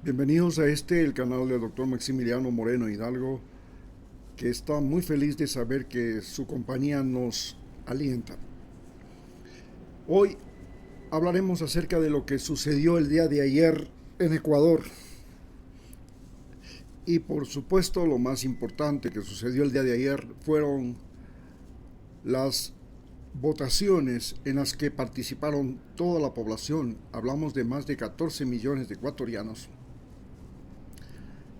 Bienvenidos a el canal del doctor Maximiliano Moreno Hidalgo, que está muy feliz de saber que su compañía nos alienta. Hoy hablaremos acerca de lo que sucedió el día de ayer en Ecuador. Y por supuesto lo más importante que sucedió el día de ayer fueron las votaciones en las que participaron toda la población. Hablamos de más de 14 millones de ecuatorianos,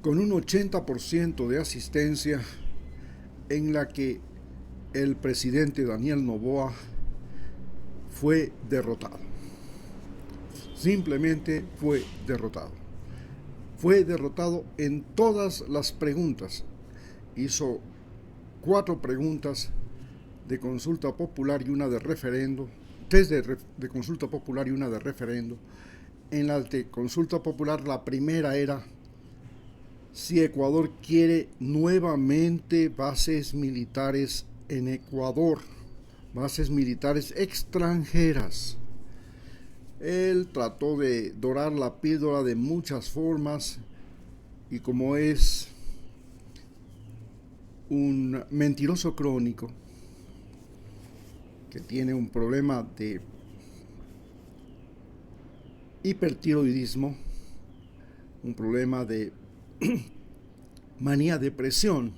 con un 80% de asistencia, en la que el presidente Daniel Noboa fue derrotado. Simplemente fue derrotado. Fue derrotado en todas las preguntas. Hizo 4 preguntas de consulta popular y una de referendo, 3 de consulta popular y una de referendo. En la de consulta popular, la primera era si Ecuador quiere nuevamente bases militares en Ecuador, bases militares extranjeras. Él trató de dorar la píldora de muchas formas, y como es un mentiroso crónico que tiene un problema de hipertiroidismo, un problema de manía depresión,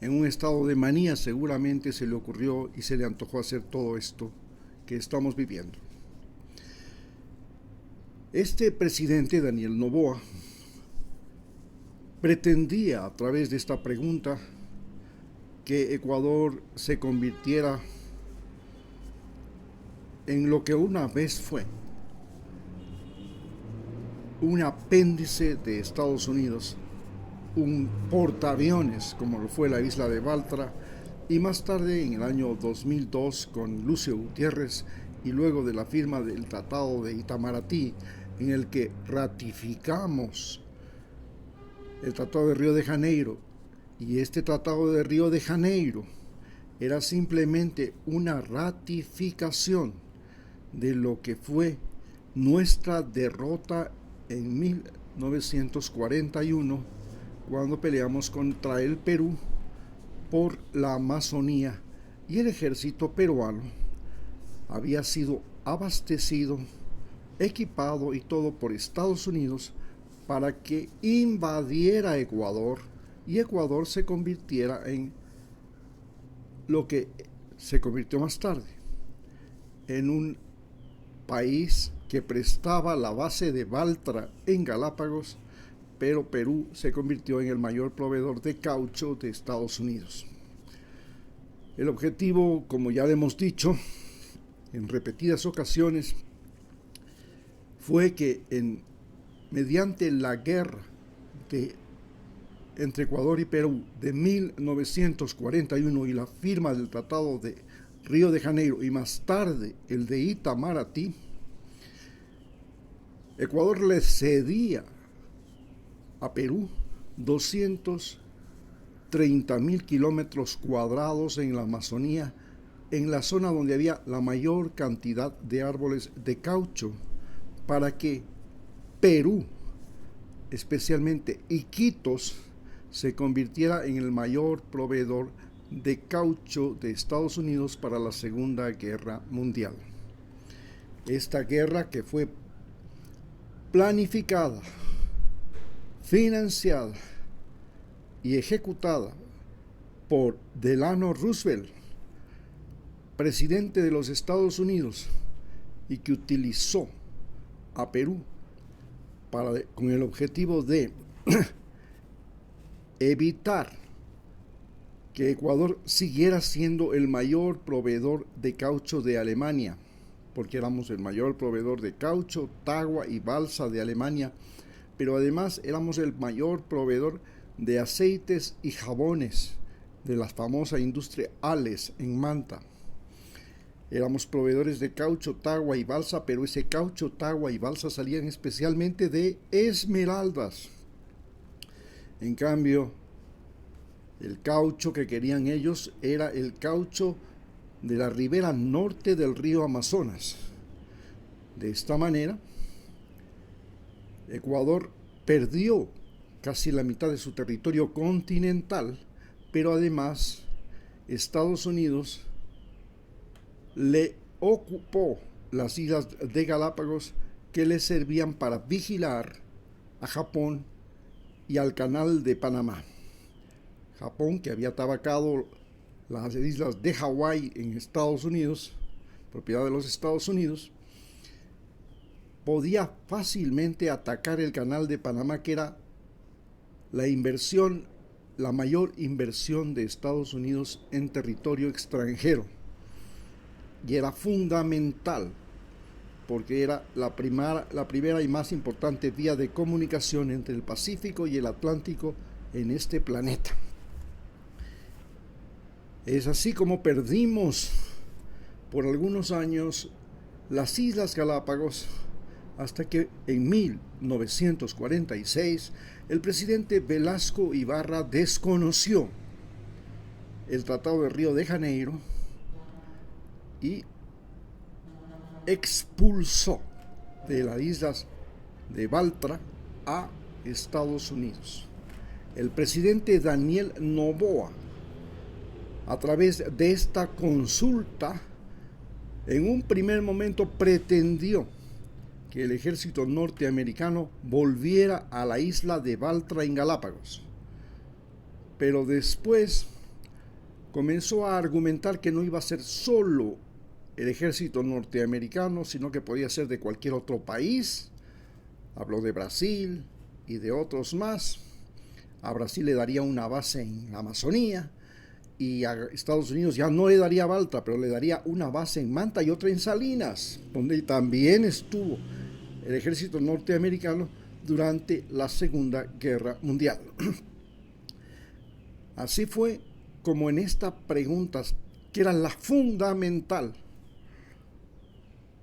en un estado de manía seguramente se le ocurrió y se le antojó hacer todo esto que estamos viviendo. Este presidente Daniel Noboa pretendía, a través de esta pregunta, que Ecuador se convirtiera en lo que una vez fue un apéndice de Estados Unidos, un portaaviones como lo fue la isla de Baltra, y más tarde en el año 2002 con Lucio Gutiérrez, y luego de la firma del Tratado de Itamaraty, en el que ratificamos el Tratado de Río de Janeiro. Y este Tratado de Río de Janeiro era simplemente una ratificación de lo que fue nuestra derrota en 1941, cuando peleamos contra el Perú por la Amazonía, y el ejército peruano había sido abastecido, equipado y todo por Estados Unidos para que invadiera Ecuador y Ecuador se convirtiera en lo que se convirtió más tarde, en un país que prestaba la base de Baltra en Galápagos, pero Perú se convirtió en el mayor proveedor de caucho de Estados Unidos. El objetivo, como ya le hemos dicho en repetidas ocasiones, fue que mediante la guerra entre Ecuador y Perú de 1941 y la firma del Tratado de Río de Janeiro y más tarde el de Itamaraty, Ecuador le cedía a Perú 230,000 kilómetros cuadrados en la Amazonía, en la zona donde había la mayor cantidad de árboles de caucho, para que Perú, especialmente Iquitos, se convirtiera en el mayor proveedor de caucho de Estados Unidos para la Segunda Guerra Mundial. Esta guerra, que fue planificada, financiada y ejecutada por Delano Roosevelt, presidente de los Estados Unidos, y que utilizó a Perú con el objetivo de evitar que Ecuador siguiera siendo el mayor proveedor de caucho de Alemania, porque éramos el mayor proveedor de caucho, tagua y balsa de Alemania, pero además éramos el mayor proveedor de aceites y jabones de la famosa industria Ales en Manta. Éramos proveedores de caucho, tagua y balsa, pero ese caucho, tagua y balsa salían especialmente de Esmeraldas. En cambio, el caucho que querían ellos era el caucho de la ribera norte del río Amazonas. De esta manera, Ecuador perdió casi la mitad de su territorio continental, pero además Estados Unidos le ocupó las islas de Galápagos que le servían para vigilar a Japón y al canal de Panamá. Japón, que había tabacado las islas de Hawái en Estados Unidos, propiedad de los Estados Unidos, podía fácilmente atacar el canal de Panamá, que era la mayor inversión de Estados Unidos en territorio extranjero. Y era fundamental porque era la primera y más importante vía de comunicación entre el Pacífico y el Atlántico en este planeta. Es así como perdimos por algunos años las Islas Galápagos, hasta que en 1946 el presidente Velasco Ibarra desconoció el Tratado de Río de Janeiro y expulsó de las islas de Baltra a Estados Unidos. El presidente Daniel Noboa, a través de esta consulta, en un primer momento pretendió que el ejército norteamericano volviera a la isla de Baltra en Galápagos, pero después comenzó a argumentar que no iba a ser solo el ejército norteamericano, sino que podía ser de cualquier otro país. Habló de Brasil y de otros más. A Brasil le daría una base en la Amazonía, y a Estados Unidos ya no le daría Baltra, pero le daría una base en Manta y otra en Salinas, donde también estuvo el ejército norteamericano durante la Segunda Guerra Mundial. Así fue como en esta pregunta, que era la fundamental,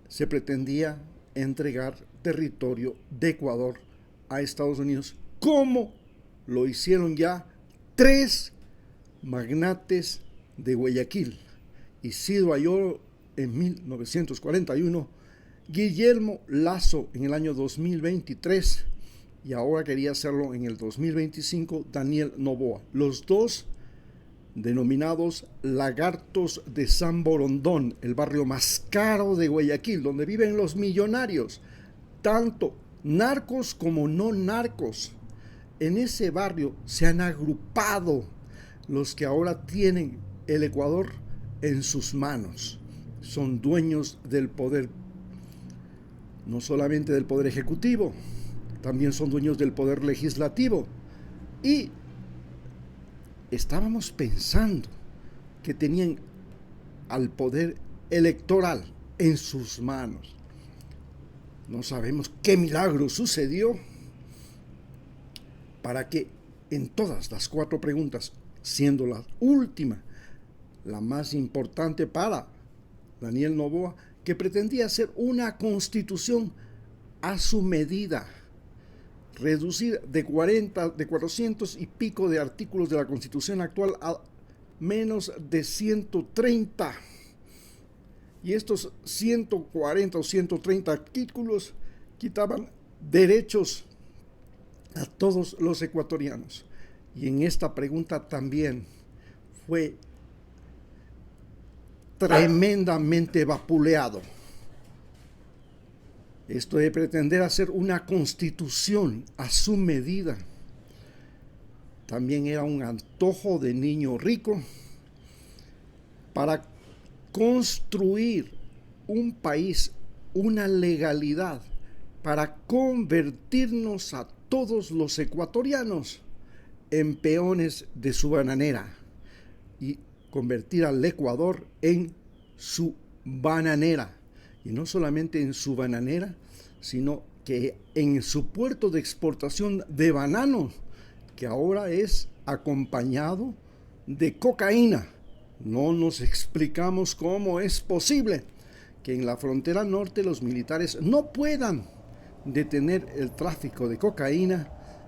se pretendía entregar territorio de Ecuador a Estados Unidos, como lo hicieron ya 3 magnates de Guayaquil: Isidro Ayoro en 1941, Guillermo Lazo en el año 2023, y ahora quería hacerlo en el 2025 Daniel Noboa, los dos denominados Lagartos de San Borondón, el barrio más caro de Guayaquil, donde viven los millonarios, tanto narcos como no narcos. En ese barrio se han agrupado los que ahora tienen el Ecuador en sus manos. Son dueños del poder, no solamente del poder ejecutivo, también son dueños del poder legislativo. Y estábamos pensando que tenían al poder electoral en sus manos. No sabemos qué milagro sucedió para que en todas las 4 preguntas, siendo la última la más importante para Daniel Noboa, que pretendía hacer una constitución a su medida, reducir de 400 y pico de artículos de la Constitución actual a menos de 130. Y estos 140 o 130 artículos quitaban derechos a todos los ecuatorianos. Y en esta pregunta también fue tremendamente vapuleado. Esto de pretender hacer una constitución a su medida también era un antojo de niño rico para construir un país, una legalidad, para convertirnos a todos los ecuatorianos en peones de su bananera y convertir al Ecuador en su bananera. Y no solamente en su bananera, sino que en su puerto de exportación de bananos, que ahora es acompañado de cocaína. No nos explicamos cómo es posible que en la frontera norte los militares no puedan detener el tráfico de cocaína